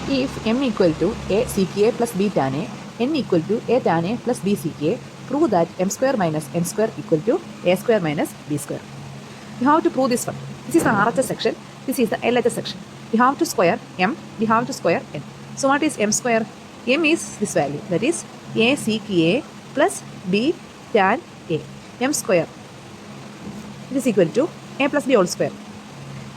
If m equal to a sec a plus b tan a, n equal to a tan a plus b sec a, prove that m square minus n square equal to a square minus b square. You have to prove this one. This is the RHS section. This is the LHS section. We have to square m. We have to square n. So what is m square? M is this value. That is a sec a plus b tan a. M square. It is equal to a plus b whole square.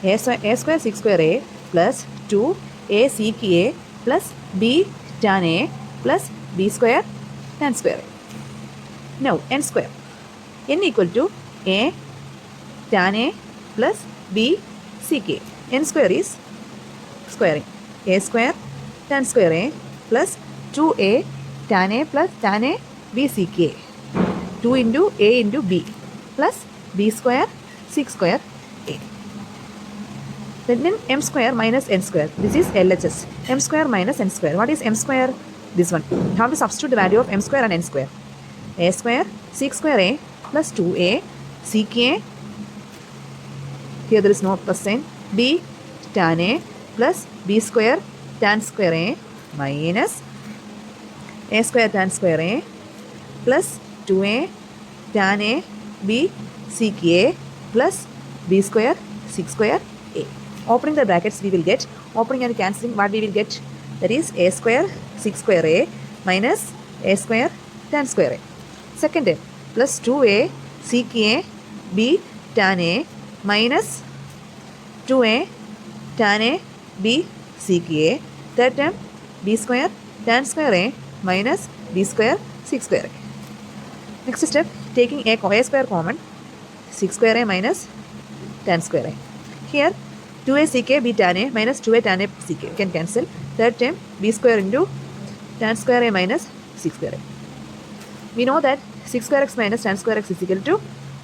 A square sec square a plus 2 a sec a plus b tan a plus b square tan square a. Now n square. N equal to a tan a plus b sec a. N square is squaring. A square tan square a plus 2a tan a plus tan a b sec a. 2 into a into b plus b square sec square a. Then m square minus n square. This is LHS. M square minus n square. What is m square? This one. You have to substitute the value of m square and n square. A square sec square a plus 2a sec a. Here there is no plus sign. B tan a plus b square tan square a minus a square tan square a plus 2a tan a b sec a plus b square sec square a. Opening the brackets we will get, opening and cancelling what we will get, that is a square sec square a minus a square tan square a. Second term plus 2a sec a b tan a minus 2a tan a b sec a. Third term b square tan square a minus b square sec square a. Next step, taking a square common, sec square a minus tan square a. Here 2a sec a b tan a minus 2a tan a sec a can cancel. Third term b square into tan square a minus sec square a. We know that sec square x minus tan square x is equal to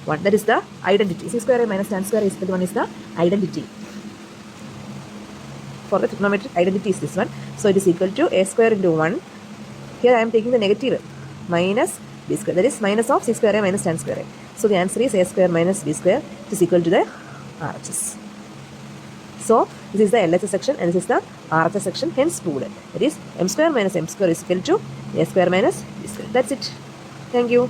1. That is the identity. Sec square a minus tan square is equal to 1 is the identity. For the trigonometric identity is this one. So it is equal to a square into 1. Here I am taking the negative minus b square. That is minus of sec square a minus tan square a. So the answer is a square minus b square, which is equal to the RHS. So this is the LHS section and this is the RHS section, hence proved. That is m square minus m square is equal to a square minus b square. That's it. Thank you.